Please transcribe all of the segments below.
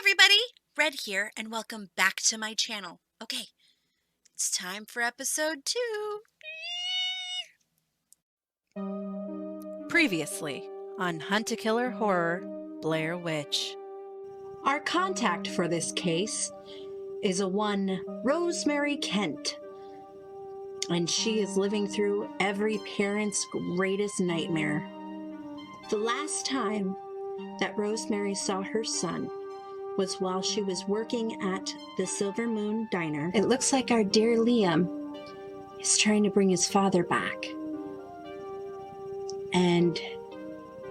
everybody, Red here, and welcome back to my channel. Okay, it's time for episode 2. Previously on Hunt a Killer Horror, Blair Witch. Our contact for this case is a one Rosemary Kent, and she is living through every parent's greatest nightmare. The last time that Rosemary saw her son was while she was working at the Silver Moon Diner. It looks like our dear Liam is trying to bring his father back. And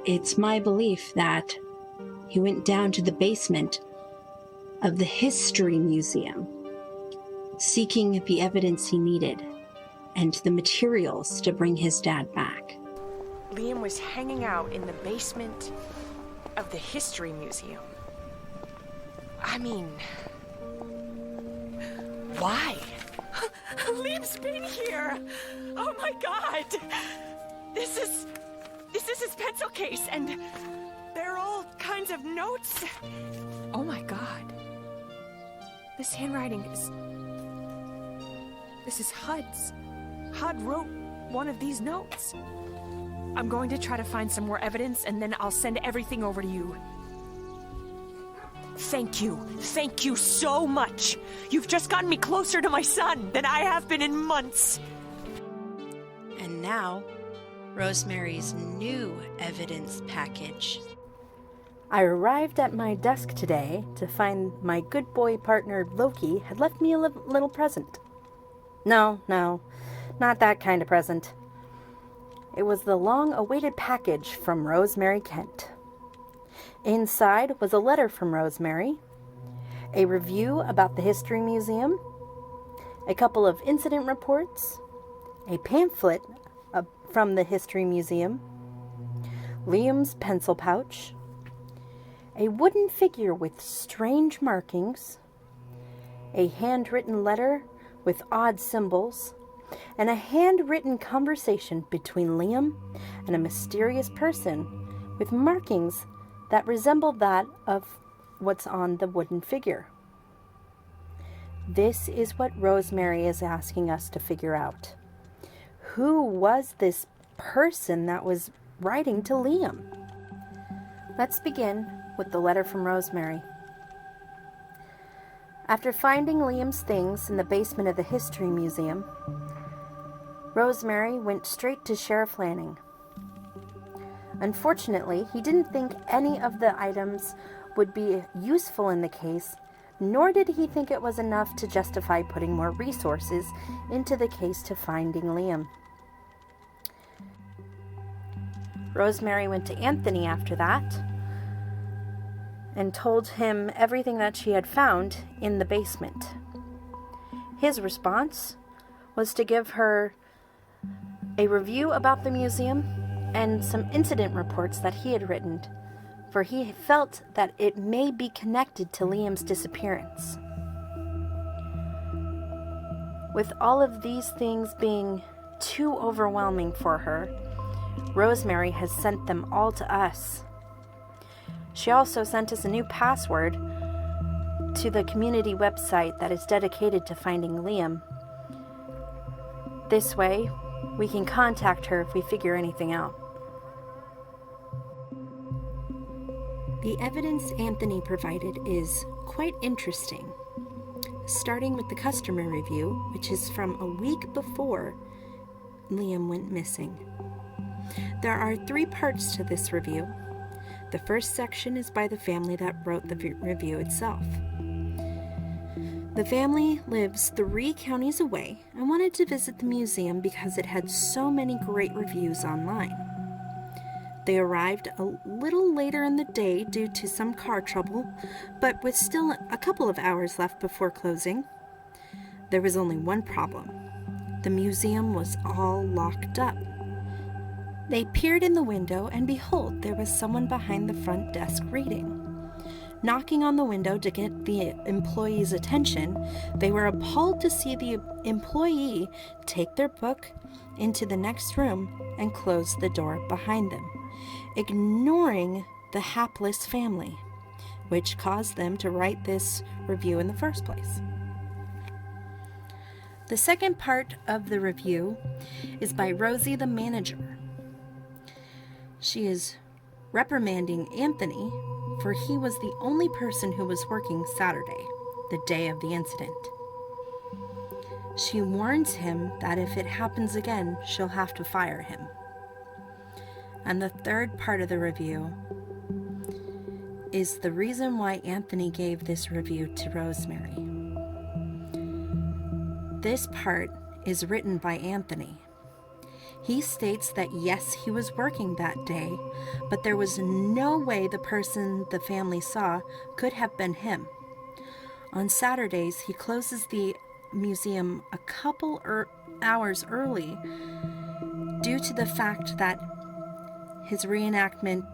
it's my belief that he went down to the basement of the History Museum, seeking the evidence he needed and the materials to bring his dad back. Liam was hanging out in the basement of the History Museum. I mean, why? Liam's been here! Oh my god! This is his pencil case, and there are all kinds of notes. Oh my god. This handwriting is... This is HUD's. HUD wrote one of these notes. I'm going to try to find some more evidence, and then I'll send everything over to you. Thank you. Thank you so much. You've just gotten me closer to my son than I have been in months. And now, Rosemary's new evidence package. I arrived at my desk today to find my good boy partner Loki had left me a little present. No, not that kind of present. It was the long-awaited package from Rosemary Kent. Inside was a letter from Rosemary, a review about the History Museum, a couple of incident reports, a pamphlet from the History Museum, Liam's pencil pouch, a wooden figure with strange markings, a handwritten letter with odd symbols, and a handwritten conversation between Liam and a mysterious person with markings that resembled that of what's on the wooden figure. This is what Rosemary is asking us to figure out. Who was this person that was writing to Liam? Let's begin with the letter from Rosemary. After finding Liam's things in the basement of the History Museum, Rosemary went straight to Sheriff Lanning. Unfortunately, he didn't think any of the items would be useful in the case, nor did he think it was enough to justify putting more resources into the case to finding Liam. Rosemary went to Anthony after that and told him everything that she had found in the basement. His response was to give her a review about the museum and some incident reports that he had written, for he felt that it may be connected to Liam's disappearance. With all of these things being too overwhelming for her, Rosemary has sent them all to us. She also sent us a new password to the community website that is dedicated to finding Liam. This way, we can contact her if we figure anything out. The evidence Anthony provided is quite interesting, starting with the customer review, which is from a week before Liam went missing. There are 3 parts to this review. The first section is by the family that wrote the review itself. The family lives 3 counties away and wanted to visit the museum because it had so many great reviews online. They arrived a little later in the day due to some car trouble, but with still a couple of hours left before closing. There was only one problem. The museum was all locked up. They peered in the window, and behold, there was someone behind the front desk reading. Knocking on the window to get the employee's attention, they were appalled to see the employee take their book into the next room and close the door behind them, ignoring the hapless family. which caused them to write this review in the first place. The second part of the review is by Rosie the manager. She is reprimanding Anthony for he was the only person who was working Saturday, the day of the incident. She warns him that if it happens again, she'll have to fire him. And the third part of the review is the reason why Anthony gave this review to Rosemary. This part is written by Anthony. He states that yes, he was working that day, but there was no way the person the family saw could have been him. On Saturdays, he closes the museum a couple hours early due to the fact that his reenactment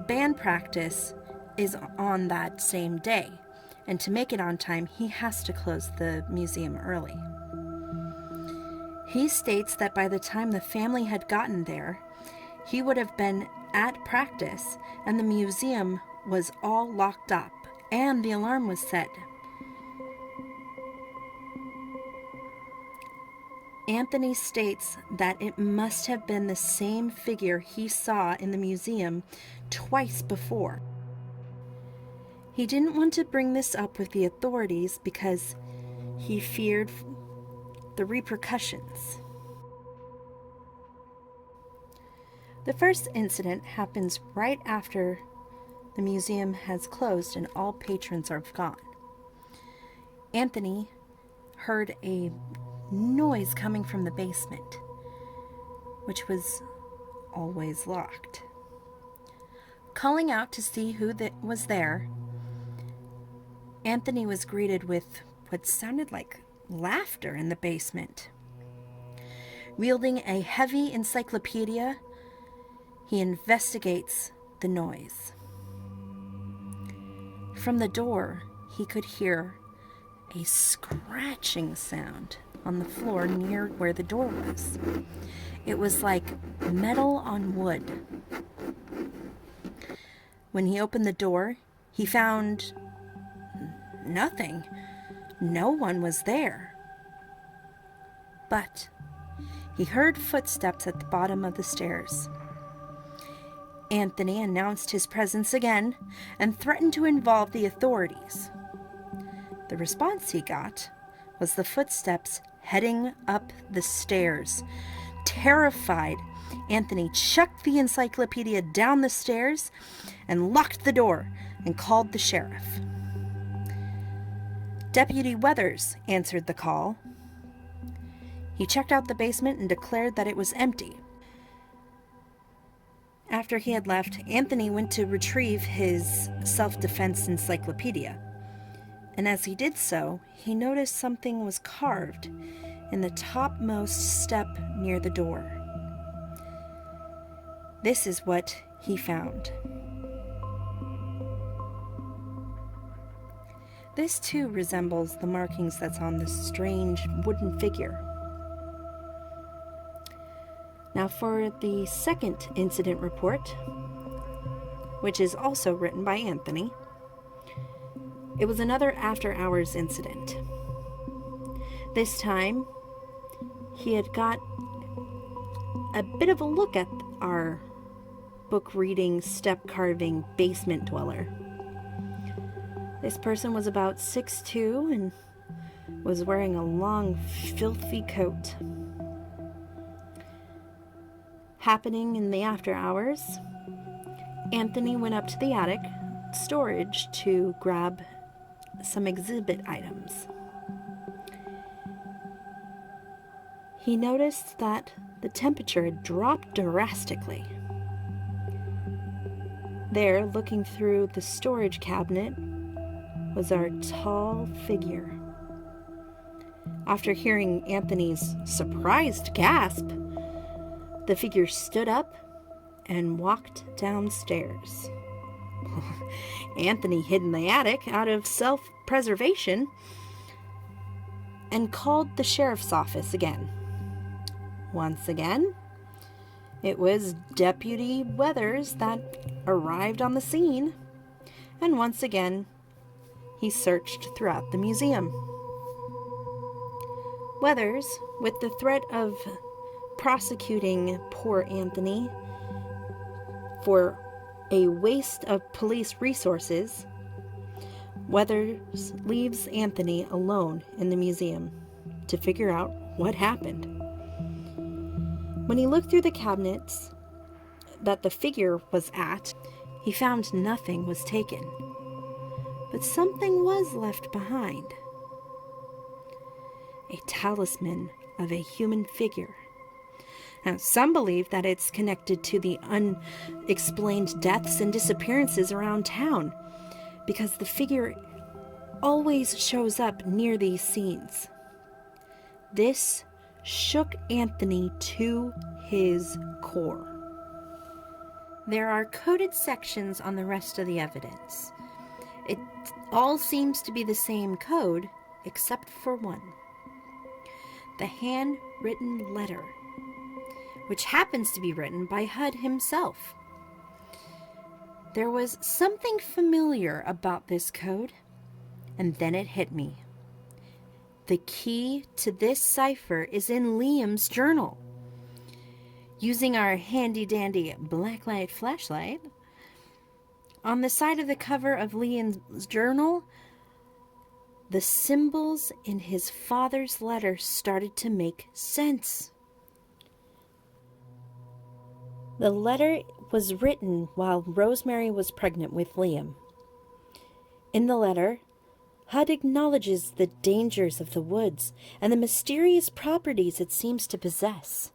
band practice is on that same day, and to make it on time, he has to close the museum early. He states that by the time the family had gotten there, he would have been at practice and the museum was all locked up and the alarm was set. Anthony states that it must have been the same figure he saw in the museum twice before. He didn't want to bring this up with the authorities because he feared the repercussions. The first incident happens right after the museum has closed and all patrons are gone. Anthony heard a noise coming from the basement, which was always locked. Calling out to see who was there, Anthony was greeted with what sounded like laughter in the basement. Wielding a heavy encyclopedia, he investigates the noise. From the door, he could hear a scratching sound on the floor near where the door was. It was like metal on wood. When he opened the door, he found nothing. No one was there. But he heard footsteps at the bottom of the stairs. Anthony announced his presence again and threatened to involve the authorities. The response he got was the footsteps heading up the stairs. Terrified, Anthony chucked the encyclopedia down the stairs and locked the door and called the sheriff. Deputy Weathers answered the call. He checked out the basement and declared that it was empty. After he had left, Anthony went to retrieve his self-defense encyclopedia. And as he did so, he noticed something was carved in the topmost step near the door. This is what he found. This too resembles the markings that's on the strange wooden figure. Now for the second incident report, which is also written by Anthony. It was another after-hours incident. This time, he had got a bit of a look at our book-reading, step-carving basement dweller. This person was about 6'2" and was wearing a long, filthy coat. Happening in the after-hours, Anthony went up to the attic storage to grab some exhibit items. He noticed that the temperature had dropped drastically. There, looking through the storage cabinet, was our tall figure. After hearing Anthony's surprised gasp, the figure stood up and walked downstairs. Anthony hid in the attic out of self-preservation and called the sheriff's office again. Once again, it was Deputy Weathers that arrived on the scene And once again, he searched throughout the museum. Weathers, with the threat of prosecuting poor Anthony for a waste of police resources, Weathers leaves Anthony alone in the museum to figure out what happened. When he looked through the cabinets that the figure was at, he found nothing was taken, but something was left behind. A talisman of a human figure. Now, some believe that it's connected to the unexplained deaths and disappearances around town, because the figure always shows up near these scenes. This shook Anthony to his core. There are coded sections on the rest of the evidence. It all seems to be the same code, except for one. The handwritten letter, which happens to be written by HUD himself. There was something familiar about this code, and then it hit me. The key to this cipher is in Liam's journal. Using our handy-dandy blacklight flashlight, on the side of the cover of Liam's journal, the symbols in his father's letter started to make sense. The letter was written while Rosemary was pregnant with Liam. In the letter, HUD acknowledges the dangers of the woods and the mysterious properties it seems to possess.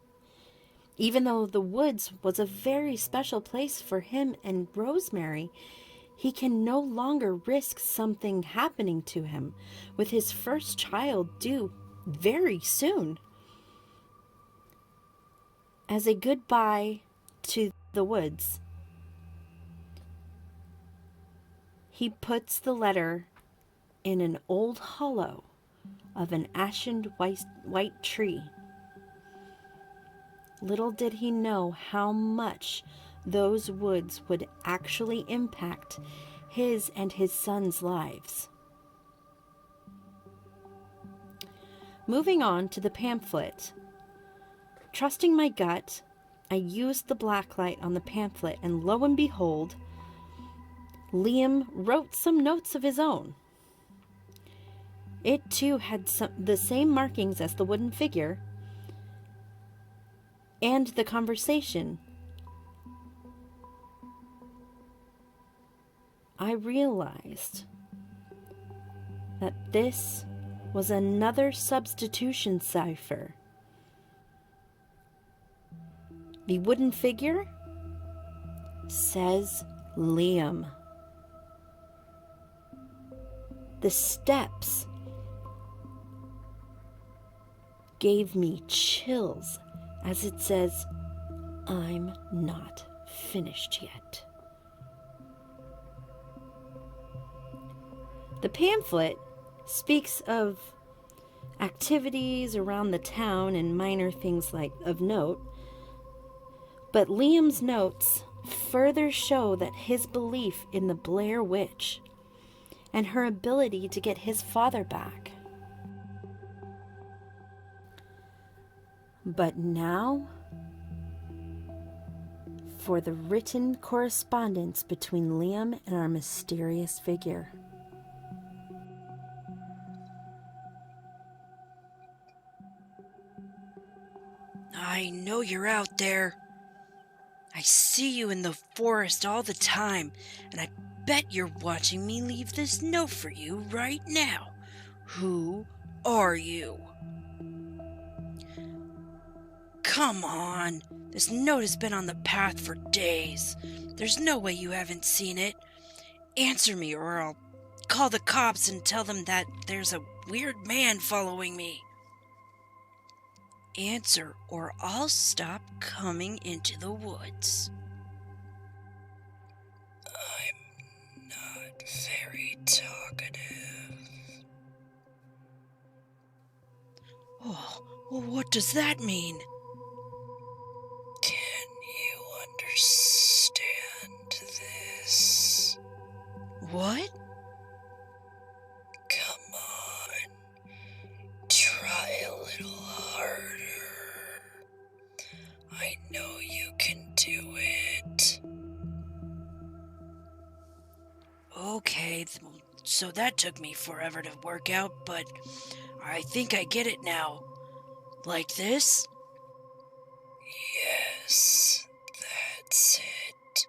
Even though the woods was a very special place for him and Rosemary, he can no longer risk something happening to him, with his first child due very soon. As a goodbye to the woods, he puts the letter in an old hollow of an ashen white tree. Little did he know how much those woods would actually impact his and his son's lives. Moving on to the pamphlet. Trusting my gut, I used the blacklight on the pamphlet, and lo and behold, Liam wrote some notes of his own. It too had the same markings as the wooden figure and the conversation. I realized that this was another substitution cipher. The wooden figure says Liam. The steps gave me chills as it says, "I'm not finished yet." The pamphlet speaks of activities around the town and minor things of note, but Liam's notes further show that his belief in the Blair Witch and her ability to get his father back. But now, for the written correspondence between Liam and our mysterious figure. I know you're out there. I see you in the forest all the time, and I bet you're watching me leave this note for you right now. Who are you? Come on. This note has been on the path for days. There's no way you haven't seen it. Answer me, or I'll call the cops and tell them that there's a weird man following me. Answer, or I'll stop coming into the woods. I'm not very talkative. Oh, well, what does that mean? Can you understand this? What? so that took me forever to work out, but I think I get it now. Like this? Yes, that's it.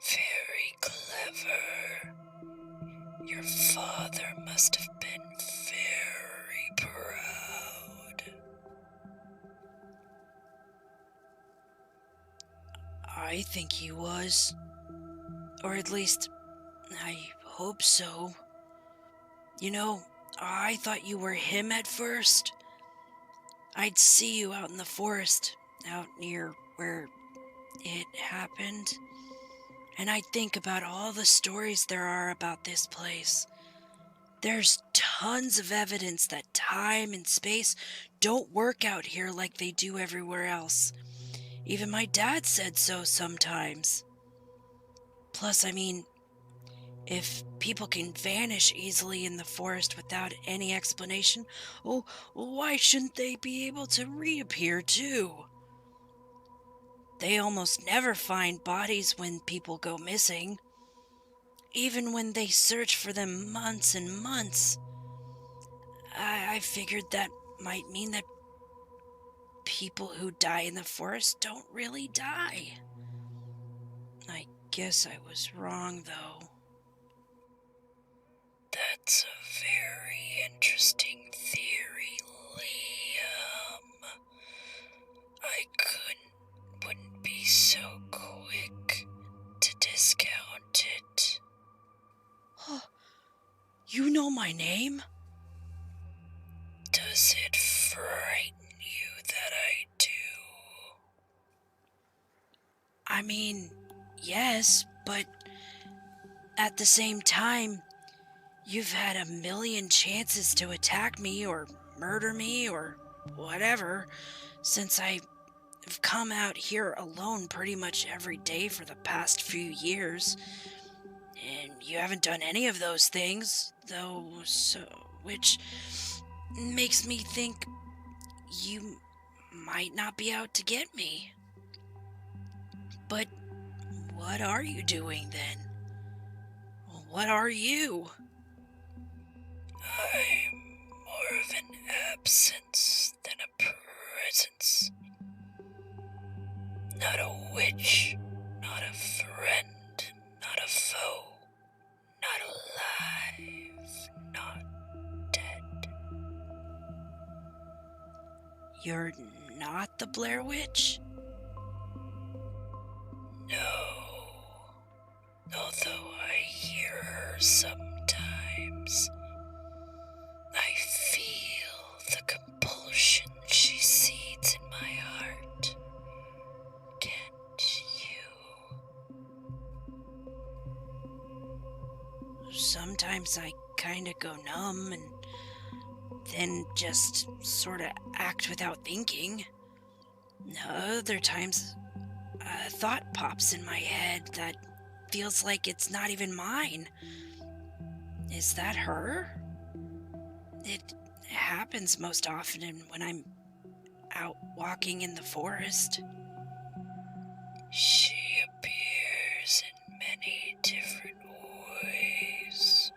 Very clever. Your father must have been very proud. I think he was. Or at least, I hope so. You know, I thought you were him at first. I'd see you out in the forest, out near where it happened. And I'd think about all the stories there are about this place. There's tons of evidence that time and space don't work out here like they do everywhere else. Even my dad said so sometimes. Plus, I mean, if people can vanish easily in the forest without any explanation, oh, why shouldn't they be able to reappear too? They almost never find bodies when people go missing, even when they search for them months and months. I figured that might mean that people who die in the forest don't really die. I guess I was wrong, though. That's a very interesting theory, Liam. Wouldn't be so quick to discount it. You know my name? Does it frighten you that I do? I mean, yes, but at the same time, you've had a million chances to attack me or murder me or whatever since I've come out here alone pretty much every day for the past few years. And you haven't done any of those things, though, which makes me think you might not be out to get me. But what are you doing then? What are you? I'm more of an absence than a presence. Not a witch, not a friend, not a foe, not alive, not dead. You're not the Blair Witch? No. Although I hear her sometimes, I feel the compulsion she seeds in my heart. Can't you? Sometimes I kinda go numb and then just sorta act without thinking. Other times, a thought pops in my head that feels like it's not even mine. Is that her? It happens most often when I'm out walking in the forest. She appears in many different ways.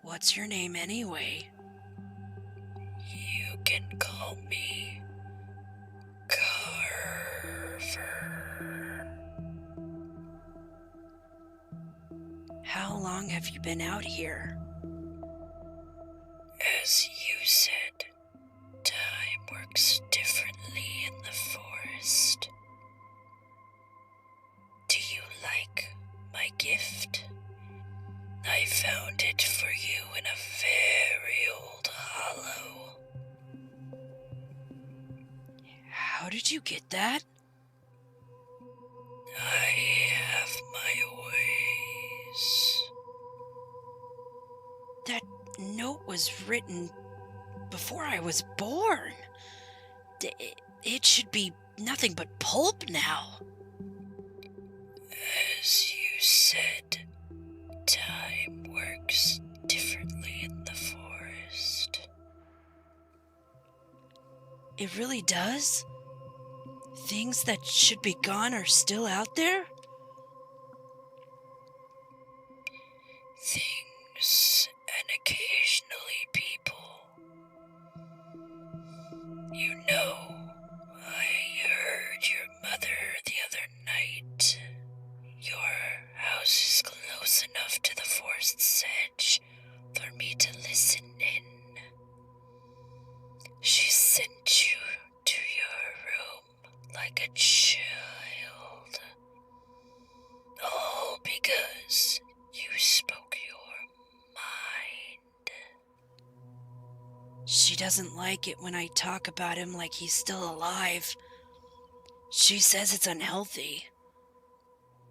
What's your name anyway? You can call me Carver. How long have you been out here? As you said, time works differently in the forest. Do you like my gift? I found it for you in a very old hollow. How did you get that? I have my ways. That note was written before I was born. It should be nothing but pulp now. As you said, time works differently in the forest. It really does? Things that should be gone are still out there? things and occasionally people. You know, I heard your mother the other night. Your house is close enough to the forest's edge for me to listen in. She sent you to your room like a child. All because you spoke your mind. She doesn't like it when I talk about him like he's still alive. She says it's unhealthy.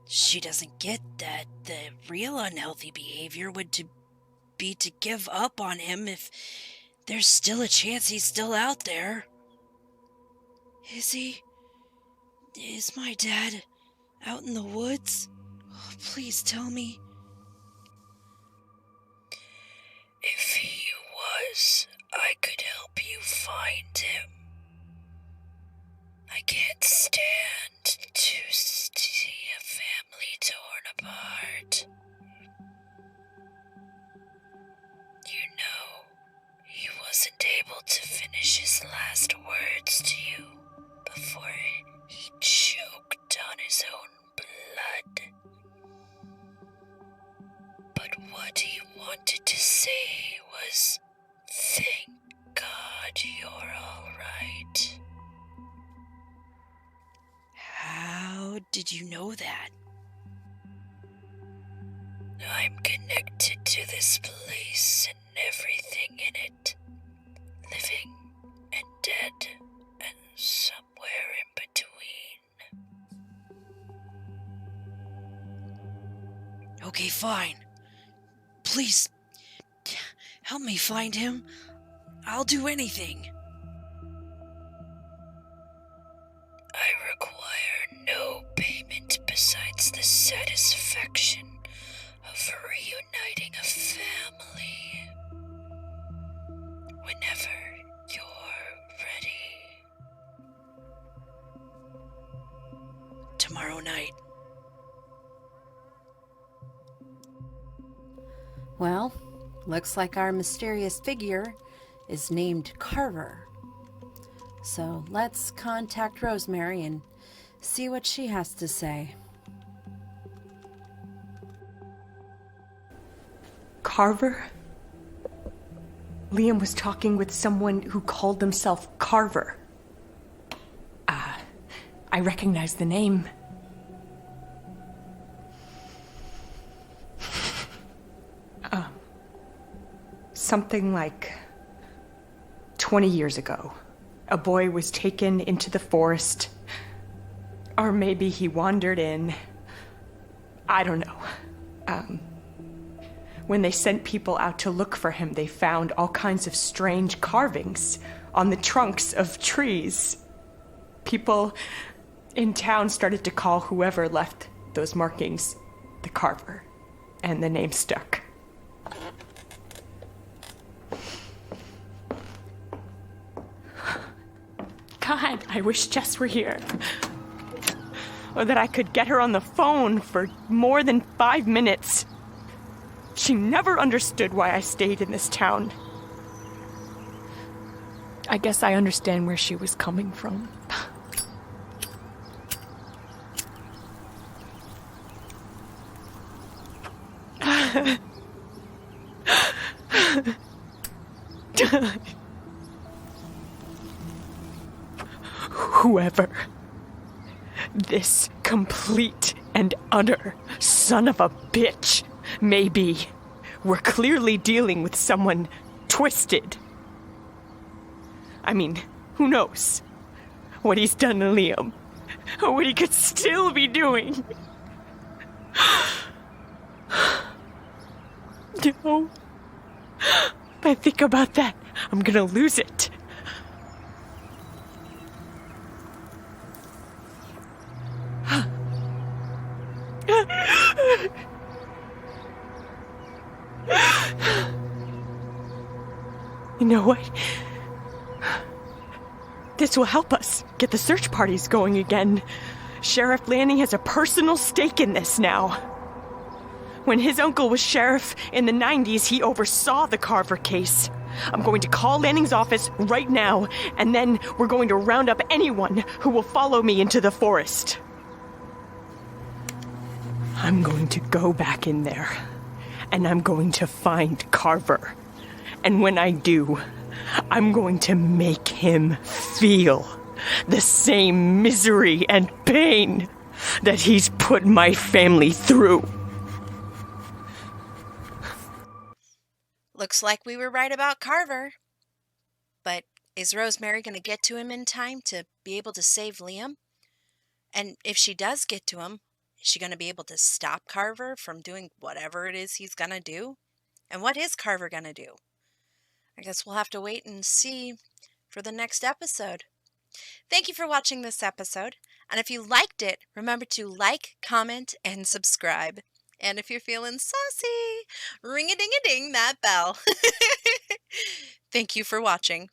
She doesn't get that the real unhealthy behavior would be to give up on him if there's still a chance he's still out there. Is he? Is my dad out in the woods? Oh, please tell me. If he was, I could help you find him. I can't stand to see a family torn apart. You know, he wasn't able to finish his last words to you before he choked on his own blood. But what he wanted to say was, "Thank God you're all right." How did you know that? I'm connected to this place and everything in it. Living and dead and somewhere in between. Okay, fine. Please, help me find him. I'll do anything. I require no payment besides the satisfaction of reuniting a family. Whenever you're ready. Tomorrow night. Well, looks like our mysterious figure is named Carver. So let's contact Rosemary and see what she has to say. Carver? Liam was talking with someone who called himself Carver. I recognize the name. Something like 20 years ago, a boy was taken into the forest. Or maybe he wandered in. I don't know. When they sent people out to look for him, they found all kinds of strange carvings on the trunks of trees. People in town started to call whoever left those markings the Carver, and the name stuck. God, I wish Jess were here. Or that I could get her on the phone for more than 5 minutes. She never understood why I stayed in this town. I guess I understand where she was coming from. Whoever this complete and utter son of a bitch may be, we're clearly dealing with someone twisted. I mean, who knows what he's done to Liam, or what he could still be doing. No. If I think about that, I'm gonna lose it. You know what? This will help us get the search parties going again. Sheriff Lanning has a personal stake in this now. When his uncle was sheriff in the 90s, he oversaw the Carver case. I'm going to call Lanning's office right now, and then we're going to round up anyone who will follow me into the forest. I'm going to go back in there, and I'm going to find Carver. And when I do, I'm going to make him feel the same misery and pain that he's put my family through. Looks like we were right about Carver. But is Rosemary going to get to him in time to be able to save Liam? And if she does get to him, is she going to be able to stop Carver from doing whatever it is he's going to do? And what is Carver going to do? I guess we'll have to wait and see for the next episode. Thank you for watching this episode. And if you liked it, remember to like, comment, and subscribe. And if you're feeling saucy, ring-a-ding-a-ding that bell. Thank you for watching.